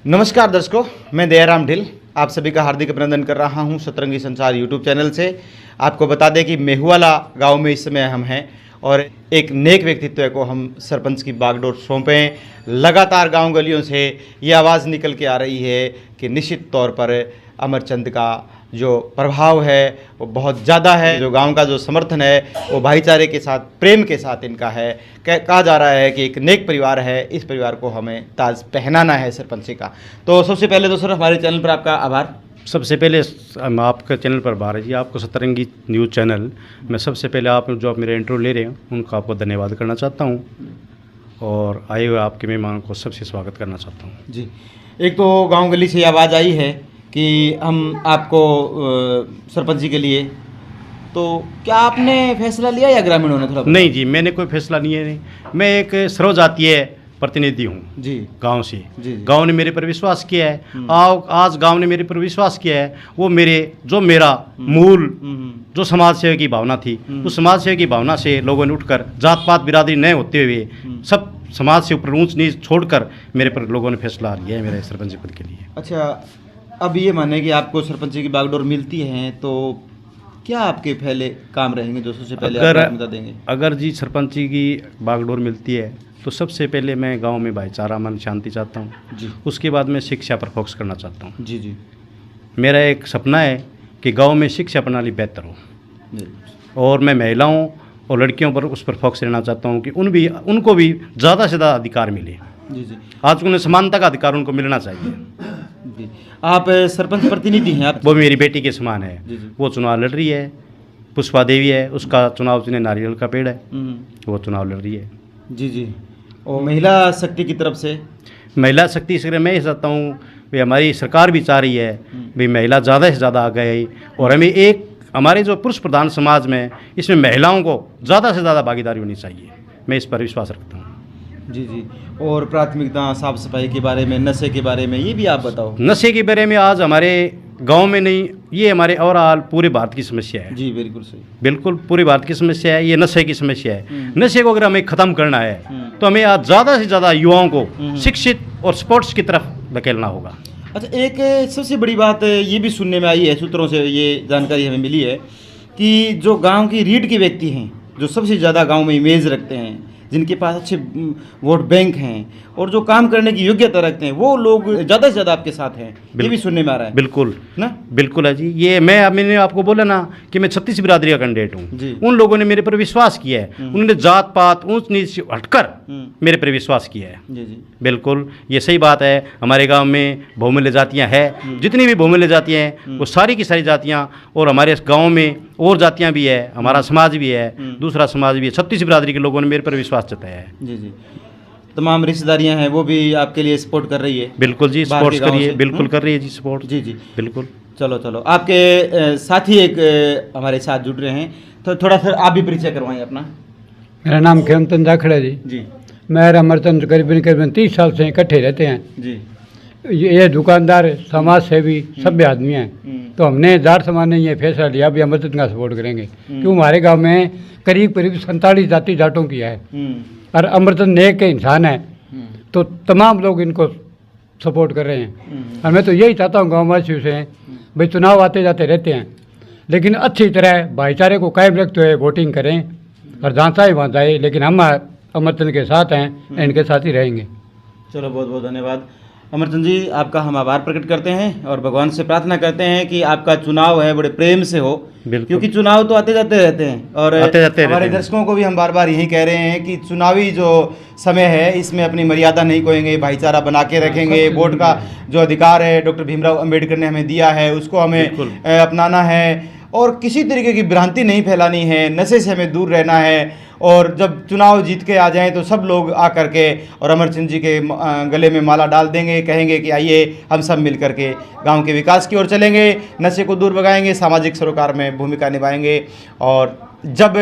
नमस्कार दर्शकों, मैं दयाराम ढिल आप सभी का हार्दिक अभिनंदन कर रहा हूं सतरंगी संचार यूट्यूब चैनल से। आपको बता दें कि मेहुवाला गांव में इस समय हम हैं और एक नेक व्यक्तित्व को हम सरपंच की बागडोर सौंपें। लगातार गांव गलियों से ये आवाज़ निकल के आ रही है कि निश्चित तौर पर अमरचंद का जो प्रभाव है वो बहुत ज़्यादा है। जो गांव का जो समर्थन है वो भाईचारे के साथ, प्रेम के साथ इनका है। कहा जा रहा है कि एक नेक परिवार है, इस परिवार को हमें ताज पहनाना है सरपंची का। तो सबसे पहले तो सर हमारे चैनल पर आपका आभार। सबसे पहले हम आपका चैनल पर आभार है जी, आपको सतरंगी न्यूज़ चैनल में सबसे पहले आप जो आप मेरे इंटरव्यू ले रहे हैं उनका आपको धन्यवाद करना चाहता हूँ और आए हुए आपके मेहमानों को सबसे स्वागत करना चाहता हूँ जी। एक तो गांव गली से आवाज़ आई है कि हम आपको सरपंची के लिए, तो क्या आपने फैसला लिया या ग्रामीणों ने थोड़ा? नहीं जी, मैंने कोई फैसला नहीं है। मैं एक सर्वजातीय प्रतिनिधि हूँ जी, गांव से। जी। गांव ने मेरे पर विश्वास किया है। आज गांव ने मेरे पर विश्वास किया है। वो मेरा मूल जो समाज सेवा की भावना थी, उस समाज सेवा की भावना से लोगों ने उठकर जात पात बिरादरी न होते हुए सब समाज से ऊपर ऊंच नीच छोड़कर मेरे पर लोगों ने फैसला लिया है मेरे सरपंच पद के लिए। अच्छा, अब ये माने कि आपको सरपंची की बागडोर मिलती है तो क्या आपके पहले काम रहेंगे जो सबसे पहले आप बता देंगे? अगर जी सरपंची की बागडोर मिलती है तो सबसे पहले मैं गांव में भाईचारा, अमन, शांति चाहता हूं जी। उसके बाद मैं शिक्षा पर फोकस करना चाहता हूं जी जी। मेरा एक सपना है कि गांव में शिक्षा प्रणाली बेहतर हो और मैं महिलाओं और लड़कियों पर उस पर फोकस रहना चाहता हूँ कि उनको भी ज़्यादा से ज़्यादा अधिकार मिले जी जी। आज उन्हें समानता का अधिकार उनको मिलना चाहिए जी। आप सरपंच प्रतिनिधि हैं आप? वो मेरी बेटी के समान है जी जी। वो चुनाव लड़ रही है, पुष्पा देवी है, उसका चुनाव चुने नारियल का पेड़ है, वो चुनाव लड़ रही है जी जी। और महिला शक्ति की तरफ से? महिला शक्ति से मैं चाहता हूँ भाई हमारी सरकार भी चाह रही है भाई महिला ज़्यादा से ज़्यादा आगे आई और हमें हमारे जो पुरुष प्रधान समाज में इसमें महिलाओं को ज़्यादा से ज़्यादा भागीदारी होनी चाहिए। मैं इस पर विश्वास रखता हूँ जी जी। और प्राथमिकता साफ सफाई के बारे में, नशे के बारे में ये भी आप बताओ। नशे के बारे में आज हमारे गांव में नहीं, ये हमारे ओवरऑल पूरे भारत की समस्या है जी। बिल्कुल सही, बिल्कुल पूरे भारत की समस्या है। ये नशे की समस्या है। नशे को अगर हमें ख़त्म करना है तो हमें आज ज़्यादा से ज़्यादा युवाओं को शिक्षित और स्पोर्ट्स की तरफ धकेलना होगा। अच्छा, एक सबसे बड़ी बात ये भी सुनने में आई है, सूत्रों से ये जानकारी हमें मिली है कि जो गांव की रीढ़ के व्यक्ति हैं, जो सबसे ज़्यादा गांव में इमेज रखते हैं, जिनके पास अच्छे वोट बैंक हैं और जो काम करने की योग्यता रखते हैं, वो लोग ज़्यादा से ज़्यादा आपके साथ हैं, ये भी सुनने में आ रहा है। बिल्कुल ना, बिल्कुल है जी। ये मैंने आपको बोला ना कि मैं 36 बिरादरी का कैंडिडेट हूँ। उन लोगों ने मेरे पर विश्वास किया है, उन्होंने जात पात ऊंच नीच हटकर मेरे पर विश्वास किया है जी जी। बिल्कुल ये सही बात है। हमारे गाँव में बहुमूल्य जातियाँ हैं, जितनी भी बहुमूल्य जातियाँ हैं वो सारी की सारी जातियाँ, और हमारे गाँव में और जातियाँ भी है, हमारा समाज भी है, दूसरा समाज भी है। 36 बिरादरी के लोगों ने मेरे पर विश्वास जताया है जी जी। तमाम रिश्तेदारियां हैं वो भी आपके लिए सपोर्ट कर रही है? बिल्कुल जी, सपोर्ट करिए, बिल्कुल कर रही है जी सपोर्ट जी जी बिल्कुल। चलो आपके साथी एक हमारे साथ जुड़ रहे हैं, तो थोड़ा सा आप भी परिचय करवाएं अपना। मेरा नाम खेमचंद जाखड़ा जी। मैं और अमरचंद करीबन 30 साल से इकट्ठे रहते हैं जी। ये दुकानदार, समाज सेवी, सभ्य आदमी हैं, तो हमने जाट समाज ने ये फैसला लिया भी अमरचंद का सपोर्ट करेंगे क्यों हमारे गांव में करीब 47 जाति जाटों की है और अमरचंद नेक के इंसान है, तो तमाम लोग इनको सपोर्ट कर रहे हैं। और मैं तो यही चाहता हूँ गाँव वासियों से, भाई चुनाव आते जाते रहते हैं, लेकिन अच्छी तरह भाईचारे को कायम रखते हुए वोटिंग करें और जहाँ चाहे वहाँ जाए, लेकिन हम अमरचंद के साथ हैं, इनके साथ ही रहेंगे। चलो बहुत बहुत धन्यवाद अमरचंद जी, आपका हम आभार प्रकट करते हैं और भगवान से प्रार्थना करते हैं कि आपका चुनाव है बड़े प्रेम से हो, क्योंकि चुनाव तो आते जाते रहते हैं और हमारे दर्शकों को भी हम बार बार यही कह रहे हैं कि चुनावी जो समय है इसमें अपनी मर्यादा नहीं खोएंगे, भाईचारा बना के रखेंगे। वोट का जो अधिकार है डॉक्टर भीमराव अंबेडकर ने हमें दिया है, उसको हमें अपनाना है और किसी तरीके की भ्रांति नहीं फैलानी है, नशे से हमें दूर रहना है। और जब चुनाव जीत के आ जाएं तो सब लोग आकर के और अमरचंद जी के गले में माला डाल देंगे, कहेंगे कि आइए हम सब मिल कर के गाँव के विकास की ओर चलेंगे, नशे को दूर भगाएंगे, सामाजिक सरोकार में भूमिका निभाएंगे। और जब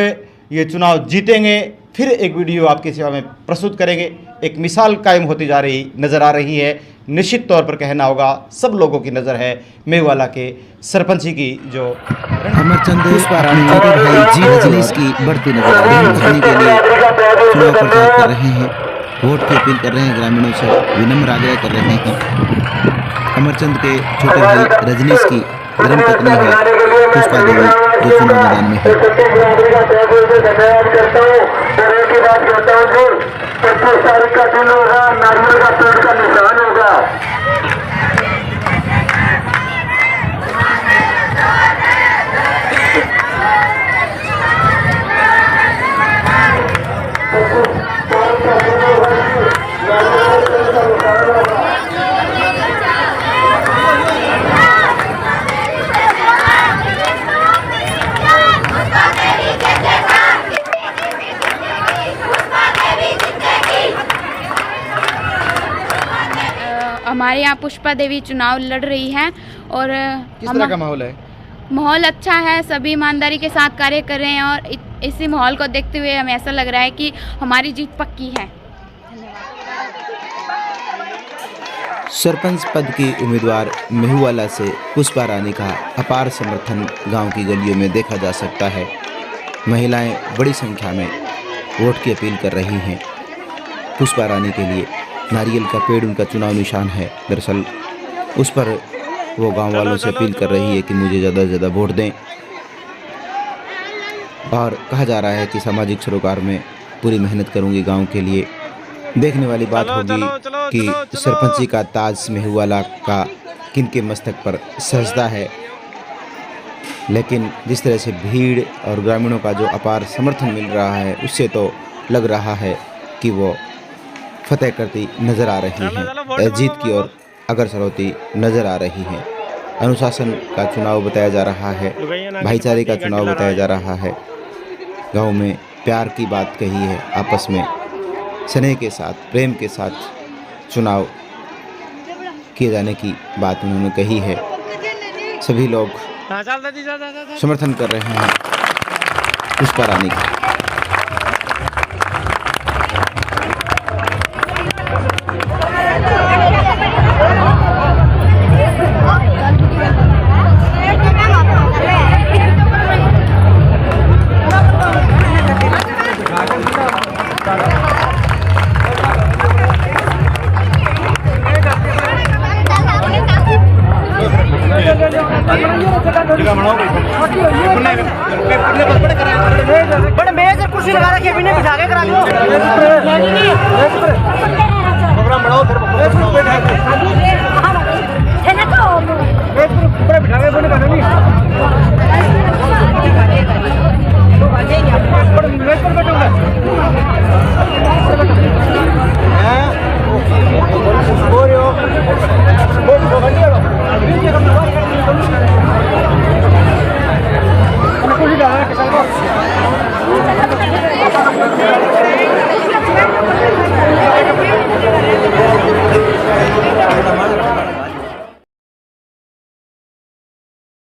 ये चुनाव जीतेंगे फिर एक वीडियो आपकी सेवा में प्रस्तुत करेंगे। एक मिसाल कायम होती जा रही नज़र आ रही है। निश्चित तौर पर कहना होगा सब लोगों की नज़र है मेहुवाला के सरपंची की जो अमरचंद भाई जी मजलिस की बढ़ती नजर के लिए चुनाव प्रचार कर रहे हैं। वोट की अपील कर रहे हैं, ग्रामीणों से विनम्र आग्रह कर रहे हैं। अमरचंद के छोटे भाई रजनीश की धर्मपत्नी है पुष्पा देवी जो चुनाव मैदान में है। हमारे यहाँ पुष्पा देवी चुनाव लड़ रही हैं और किस तरह का माहौल है? माहौल अच्छा है, सभी ईमानदारी के साथ कार्य कर रहे हैं और इसी माहौल को देखते हुए हमें ऐसा लग रहा है कि हमारी जीत पक्की है। सरपंच पद की उम्मीदवार मेहुवाला से पुष्पा रानी का अपार समर्थन गांव की गलियों में देखा जा सकता है। महिलाएं बड़ी संख्या में वोट की अपील कर रही हैं। पुष्पा रानी के लिए नारियल का पेड़ उनका चुनाव निशान है। दरअसल उस पर वो गांव वालों से अपील कर रही है कि मुझे ज़्यादा से ज़्यादा वोट दें और कहा जा रहा है कि सामाजिक सरोकार में पूरी मेहनत करूंगी गांव के लिए। देखने वाली बात होगी कि सरपंची का ताज मेहुवाला का किनके मस्तक पर सजदा है, लेकिन जिस तरह से भीड़ और ग्रामीणों का जो अपार समर्थन मिल रहा है उससे तो लग रहा है कि वो फतेह करती नज़र आ रही हैं, जीत की ओर अग्रसर होती नज़र आ रही हैं। अनुशासन का चुनाव बताया जा रहा है, भाईचारे का चुनाव बताया जा रहा है। गांव में प्यार की बात कही है, आपस में स्नेह के साथ प्रेम के साथ चुनाव किए जाने की बात उन्होंने कही है। सभी लोग समर्थन कर रहे हैं पुष्पा रानी का। बड़े मेज कुर्सी लगा रखी है, बिठा के करा लो।